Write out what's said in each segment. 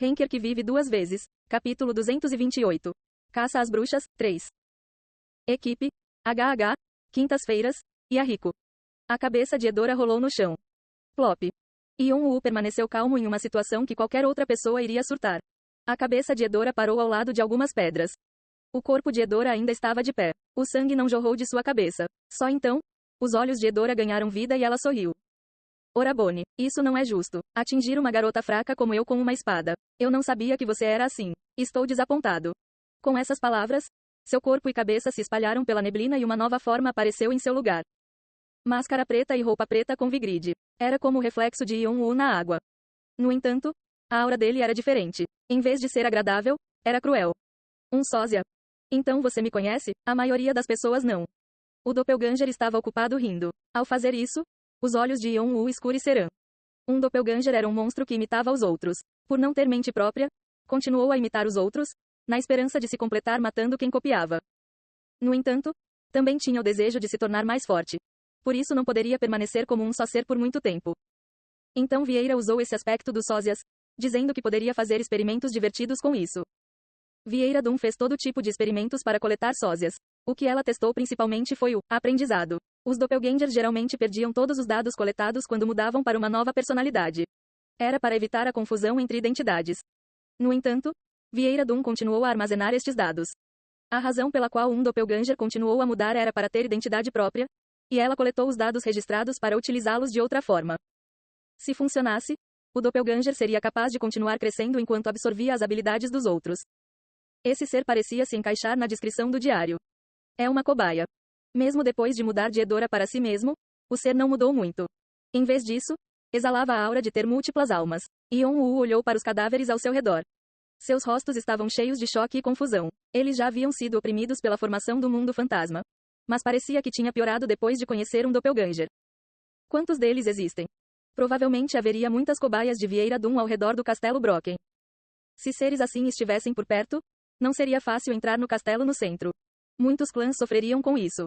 Henker que vive duas vezes. Capítulo 228. Caça às bruxas, 3. Equipe. HH. Quintas-feiras. Yahiko. A cabeça de Edora rolou no chão. Plop. Yon-woo permaneceu calmo em uma situação que qualquer outra pessoa iria surtar. A cabeça de Edora parou ao lado de algumas pedras. O corpo de Edora ainda estava de pé. O sangue não jorrou de sua cabeça. Só então, os olhos de Edora ganharam vida e ela sorriu. Orabone, isso não é justo. Atingir uma garota fraca como eu com uma espada. Eu não sabia que você era assim. Estou desapontado. Com essas palavras, seu corpo e cabeça se espalharam pela neblina e uma nova forma apareceu em seu lugar. Máscara preta e roupa preta com Vigrid. Era como o reflexo de Yon-woo na água. No entanto, a aura dele era diferente. Em vez de ser agradável, era cruel. Um sósia. Então você me conhece? A maioria das pessoas não. O doppelganger estava ocupado rindo. Ao fazer isso, os olhos de Yon-woo escurecerão. Um doppelganger era um monstro que imitava os outros. Por não ter mente própria, continuou a imitar os outros, na esperança de se completar matando quem copiava. No entanto, também tinha o desejo de se tornar mais forte. Por isso não poderia permanecer como um só ser por muito tempo. Então Vieira usou esse aspecto dos sósias, dizendo que poderia fazer experimentos divertidos com isso. Vieira Dum fez todo tipo de experimentos para coletar sósias. O que ela testou principalmente foi o aprendizado. Os doppelgangers geralmente perdiam todos os dados coletados quando mudavam para uma nova personalidade. Era para evitar a confusão entre identidades. No entanto, Vieira Dum continuou a armazenar estes dados. A razão pela qual um doppelganger continuou a mudar era para ter identidade própria, e ela coletou os dados registrados para utilizá-los de outra forma. Se funcionasse, o doppelganger seria capaz de continuar crescendo enquanto absorvia as habilidades dos outros. Esse ser parecia se encaixar na descrição do diário. É uma cobaia. Mesmo depois de mudar de Edora para si mesmo, o ser não mudou muito. Em vez disso, exalava a aura de ter múltiplas almas. Yon-woo olhou para os cadáveres ao seu redor. Seus rostos estavam cheios de choque e confusão. Eles já haviam sido oprimidos pela formação do mundo fantasma. Mas parecia que tinha piorado depois de conhecer um doppelganger. Quantos deles existem? Provavelmente haveria muitas cobaias de Vieira Dum ao redor do castelo Brocken. Se seres assim estivessem por perto, não seria fácil entrar no castelo no centro. Muitos clãs sofreriam com isso.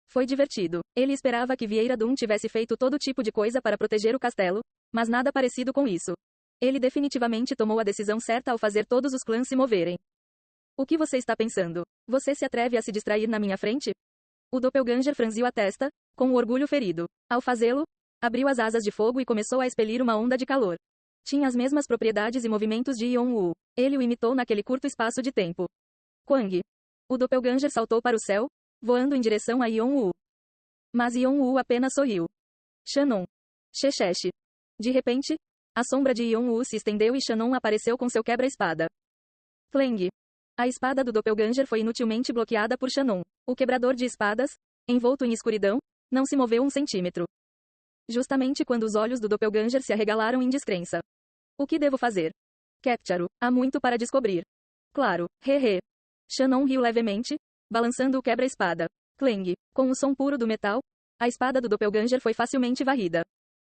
Foi divertido. Ele esperava que Vieira Dum tivesse feito todo tipo de coisa para proteger o castelo, mas nada parecido com isso. Ele definitivamente tomou a decisão certa ao fazer todos os clãs se moverem. O que você está pensando? Você se atreve a se distrair na minha frente? O doppelganger franziu a testa, com o orgulho ferido. Ao fazê-lo, abriu as asas de fogo e começou a expelir uma onda de calor. Tinha as mesmas propriedades e movimentos de Yon-woo. Ele o imitou naquele curto espaço de tempo. Quang. O doppelganger saltou para o céu, voando em direção a Yon-woo. Mas Yon-woo apenas sorriu. Shannon. Xexexe. De repente, a sombra de Yon-woo se estendeu e Shannon apareceu com seu quebra-espada. Flang. A espada do doppelganger foi inutilmente bloqueada por Shannon. O quebrador de espadas, envolto em escuridão, não se moveu um centímetro. Justamente quando os olhos do doppelganger se arregalaram em descrença. O que devo fazer? Capturo. Há muito para descobrir. Claro, hehe. Shannon riu levemente, balançando o quebra-espada. Clang. Com o som puro do metal, a espada do doppelganger foi facilmente varrida.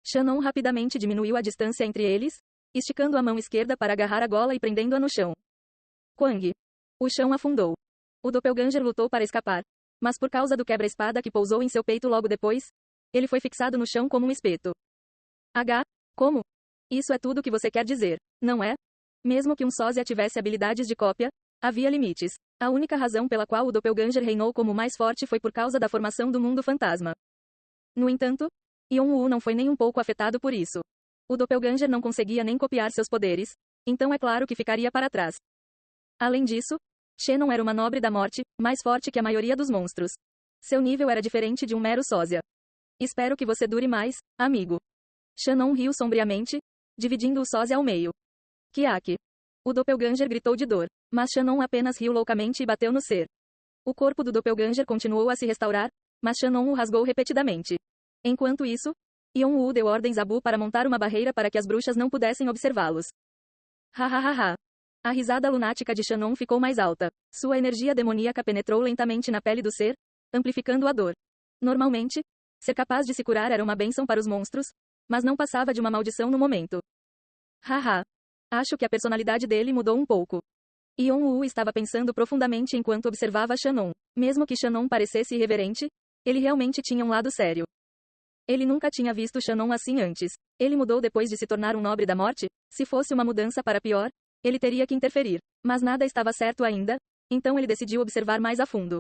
Shannon rapidamente diminuiu a distância entre eles, esticando a mão esquerda para agarrar a gola e prendendo-a no chão. Quang. O chão afundou. O doppelganger lutou para escapar, mas por causa do quebra-espada que pousou em seu peito logo depois, ele foi fixado no chão como um espeto. Como? Isso é tudo que você quer dizer, não é? Mesmo que um sósia tivesse habilidades de cópia, havia limites. A única razão pela qual o doppelganger reinou como mais forte foi por causa da formação do mundo fantasma. No entanto, Yon-woo não foi nem um pouco afetado por isso. O doppelganger não conseguia nem copiar seus poderes, então é claro que ficaria para trás. Além disso, Shannon era uma nobre da morte, mais forte que a maioria dos monstros. Seu nível era diferente de um mero sósia. Espero que você dure mais, amigo. Shannon riu sombriamente, dividindo o sósia ao meio. Kiak. O doppelganger gritou de dor, mas Shannon apenas riu loucamente e bateu no ser. O corpo do doppelganger continuou a se restaurar, mas Shannon o rasgou repetidamente. Enquanto isso, Yon-woo deu ordens a Bu para montar uma barreira para que as bruxas não pudessem observá-los. Hahaha. A risada lunática de Shannon ficou mais alta. Sua energia demoníaca penetrou lentamente na pele do ser, amplificando a dor. Normalmente, ser capaz de se curar era uma bênção para os monstros, mas não passava de uma maldição no momento. Haha. Acho que a personalidade dele mudou um pouco. Yon-woo estava pensando profundamente enquanto observava Shannon. Mesmo que Shannon parecesse irreverente, ele realmente tinha um lado sério. Ele nunca tinha visto Shannon assim antes. Ele mudou depois de se tornar um nobre da morte? Se fosse uma mudança para pior, Ele teria que interferir. Mas nada estava certo ainda, então ele decidiu observar mais a fundo.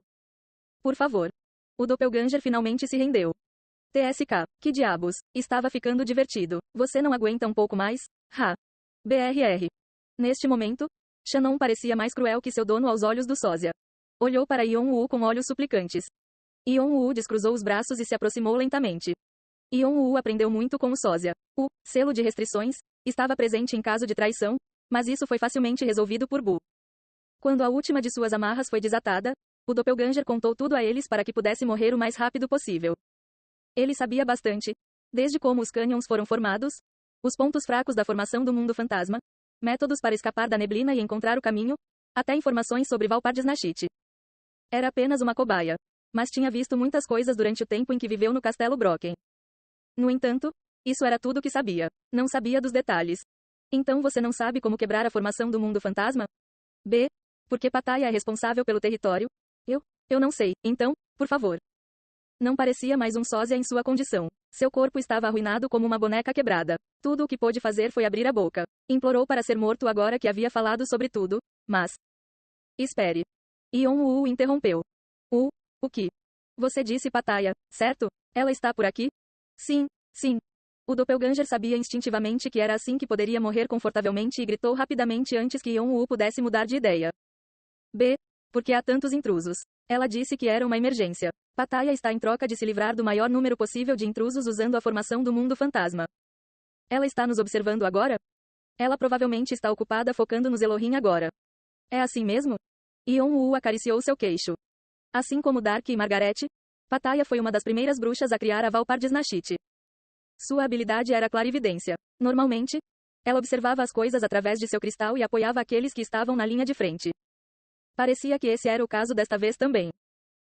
Por favor. O doppelganger finalmente se rendeu. TSK. Que diabos? Estava ficando divertido. Você não aguenta um pouco mais? Ha. BRR. Neste momento, Shannon parecia mais cruel que seu dono aos olhos do sósia. Olhou para Yeon-woo com olhos suplicantes. Yeon-woo descruzou os braços e se aproximou lentamente. Yeon-woo aprendeu muito com o sósia. O selo de restrições estava presente em caso de traição, mas isso foi facilmente resolvido por Bu. Quando a última de suas amarras foi desatada, o doppelganger contou tudo a eles para que pudesse morrer o mais rápido possível. Ele sabia bastante, desde como os cânions foram formados, os pontos fracos da formação do mundo fantasma, métodos para escapar da neblina e encontrar o caminho, até informações sobre Valpardisnachit. Era apenas uma cobaia, mas tinha visto muitas coisas durante o tempo em que viveu no Castelo Brocken. No entanto, isso era tudo o que sabia. Não sabia dos detalhes. Então você não sabe como quebrar a formação do mundo fantasma? B. Porque Pattaya é responsável pelo território? Eu não sei. Então, por favor. Não parecia mais um sósia em sua condição. Seu corpo estava arruinado como uma boneca quebrada. Tudo o que pôde fazer foi abrir a boca. Implorou para ser morto agora que havia falado sobre tudo, mas... Espere. Yeon-woo interrompeu. O que? Você disse Pattaya, certo? Ela está por aqui? Sim. O doppelganger sabia instintivamente que era assim que poderia morrer confortavelmente e gritou rapidamente antes que Yeon-woo pudesse mudar de ideia. B. Porque há tantos intrusos. Ela disse que era uma emergência. Pattaya está em troca de se livrar do maior número possível de intrusos usando a formação do mundo fantasma. Ela está nos observando agora? Ela provavelmente está ocupada focando nos Elohim agora. É assim mesmo? Yeon-woo acariciou seu queixo. Assim como Dark e Margaret, Pattaya foi uma das primeiras bruxas a criar a Valpardisnachit. Sua habilidade era clarividência. Normalmente, ela observava as coisas através de seu cristal e apoiava aqueles que estavam na linha de frente. Parecia que esse era o caso desta vez também.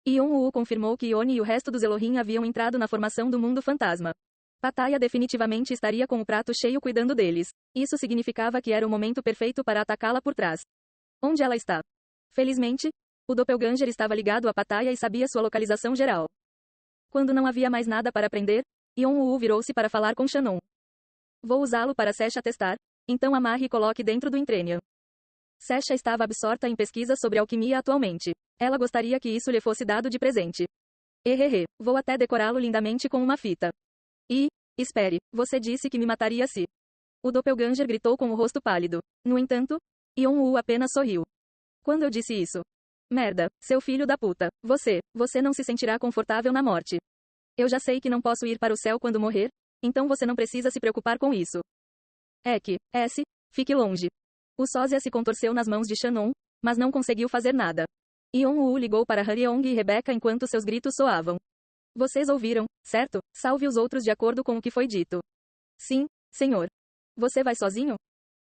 Yeon-woo confirmou que Yoni e o resto dos Elohim haviam entrado na formação do mundo fantasma. Pattaya definitivamente estaria com o prato cheio cuidando deles. Isso significava que era o momento perfeito para atacá-la por trás. Onde ela está? Felizmente, o doppelganger estava ligado a Pattaya e sabia sua localização geral. Quando não havia mais nada para aprender, Yeon-woo virou-se para falar com Shannon. Vou usá-lo para Sesha testar, então amarre e coloque dentro do Intrenium. Sesha estava absorta em pesquisas sobre alquimia atualmente. Ela gostaria que isso lhe fosse dado de presente. Vou até decorá-lo lindamente com uma fita. Espere, você disse que me mataria se... O doppelganger gritou com o rosto pálido. No entanto, Yeon-woo apenas sorriu. Quando eu disse isso? Merda, seu filho da puta. Você não se sentirá confortável na morte. Eu já sei que não posso ir para o céu quando morrer, então você não precisa se preocupar com isso. Fique longe. O sósia se contorceu nas mãos de Shannon, mas não conseguiu fazer nada. Yeon-woo ligou para Hyeong e Rebecca enquanto seus gritos soavam. Vocês ouviram, certo? Salve os outros de acordo com o que foi dito. Sim, senhor. Você vai sozinho?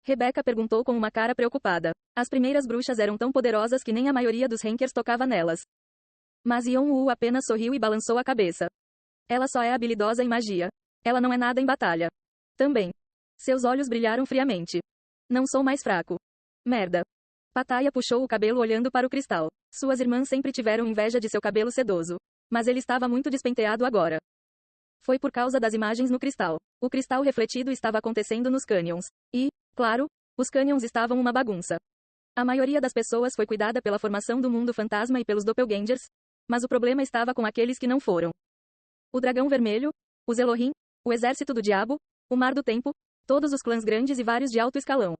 Rebecca perguntou com uma cara preocupada. As primeiras bruxas eram tão poderosas que nem a maioria dos Rankers tocava nelas. Mas Yeon-woo apenas sorriu e balançou a cabeça. Ela só é habilidosa em magia. Ela não é nada em batalha. Também. Seus olhos brilharam friamente. Não sou mais fraco. Merda. Pattaya puxou o cabelo olhando para o cristal. Suas irmãs sempre tiveram inveja de seu cabelo sedoso. Mas ele estava muito despenteado agora. Foi por causa das imagens no cristal. O cristal refletido estava acontecendo nos cânions. E, claro, os cânions estavam uma bagunça. A maioria das pessoas foi cuidada pela formação do mundo fantasma e pelos doppelgangers, mas o problema estava com aqueles que não foram. O dragão vermelho, os Elohim, o exército do diabo, o mar do tempo, todos os clãs grandes e vários de alto escalão.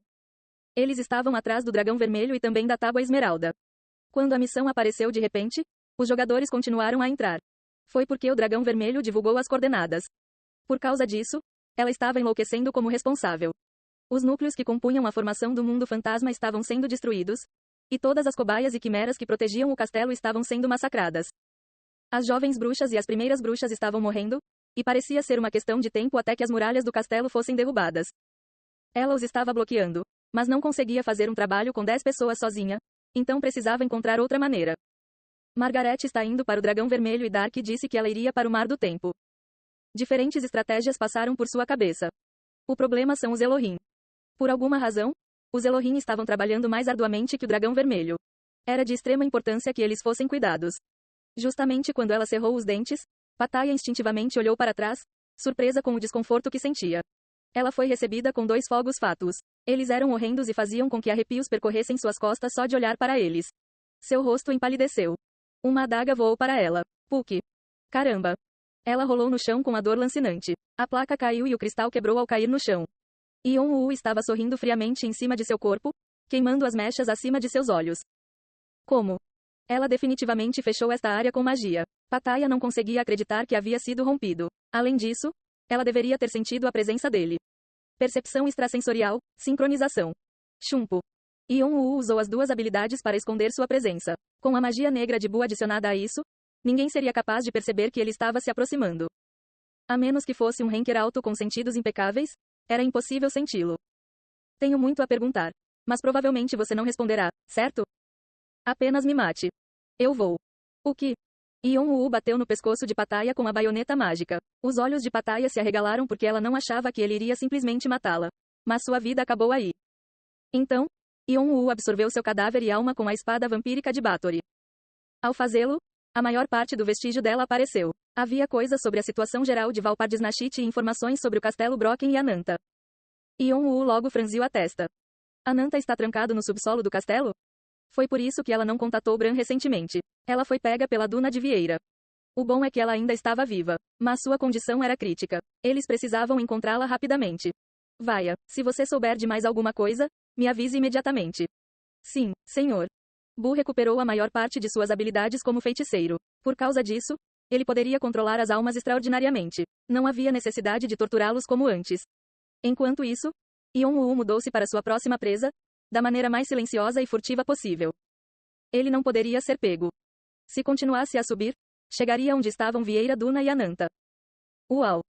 Eles estavam atrás do dragão vermelho e também da tábua esmeralda. Quando a missão apareceu de repente, os jogadores continuaram a entrar. Foi porque o dragão vermelho divulgou as coordenadas. Por causa disso, ela estava enlouquecendo como responsável. Os núcleos que compunham a formação do mundo fantasma estavam sendo destruídos, e todas as cobaias e quimeras que protegiam o castelo estavam sendo massacradas. As jovens bruxas e as primeiras bruxas estavam morrendo, e parecia ser uma questão de tempo até que as muralhas do castelo fossem derrubadas. Ela os estava bloqueando, mas não conseguia fazer um trabalho com 10 pessoas sozinha, então precisava encontrar outra maneira. Margaret está indo para o Dragão Vermelho e Dark disse que ela iria para o Mar do Tempo. Diferentes estratégias passaram por sua cabeça. O problema são os Elohim. Por alguma razão, os Elohim estavam trabalhando mais arduamente que o Dragão Vermelho. Era de extrema importância que eles fossem cuidados. Justamente quando ela cerrou os dentes, Pattaya instintivamente olhou para trás, surpresa com o desconforto que sentia. Ela foi recebida com 2 fogos fátuos. Eles eram horrendos e faziam com que arrepios percorressem suas costas só de olhar para eles. Seu rosto empalideceu. Uma adaga voou para ela. Puck. Caramba. Ela rolou no chão com a dor lancinante. A placa caiu e o cristal quebrou ao cair no chão. Yon-Woo estava sorrindo friamente em cima de seu corpo, queimando as mechas acima de seus olhos. Como? Ela definitivamente fechou esta área com magia. Pattaya não conseguia acreditar que havia sido rompido. Além disso, ela deveria ter sentido a presença dele. Percepção extrasensorial, sincronização. Chumpo. Yon-Woo usou as duas habilidades para esconder sua presença. Com a magia negra de Bu adicionada a isso, ninguém seria capaz de perceber que ele estava se aproximando. A menos que fosse um Ranker alto com sentidos impecáveis, era impossível senti-lo. Tenho muito a perguntar. Mas provavelmente você não responderá, certo? Apenas me mate. Eu vou. O que? Yon-Woo bateu no pescoço de Pattaya com a baioneta mágica. Os olhos de Pattaya se arregalaram porque ela não achava que ele iria simplesmente matá-la. Mas sua vida acabou aí. Então, Yon-Woo absorveu seu cadáver e alma com a espada vampírica de Bathory. Ao fazê-lo, a maior parte do vestígio dela apareceu. Havia coisas sobre a situação geral de Valpardisnachit e informações sobre o castelo Brocken e Ananta. Yon-Woo logo franziu a testa. Ananta está trancado no subsolo do castelo? Foi por isso que ela não contatou Bran recentemente. Ela foi pega pela Duna de Vieira. O bom é que ela ainda estava viva, mas sua condição era crítica. Eles precisavam encontrá-la rapidamente. Vaia, se você souber de mais alguma coisa, me avise imediatamente. Sim, senhor. Bu recuperou a maior parte de suas habilidades como feiticeiro. Por causa disso, ele poderia controlar as almas extraordinariamente. Não havia necessidade de torturá-los como antes. Enquanto isso, Yon-Woo mudou-se para sua próxima presa, da maneira mais silenciosa e furtiva possível. Ele não poderia ser pego. Se continuasse a subir, chegaria onde estavam Vieira, Duna e Ananta. Uau!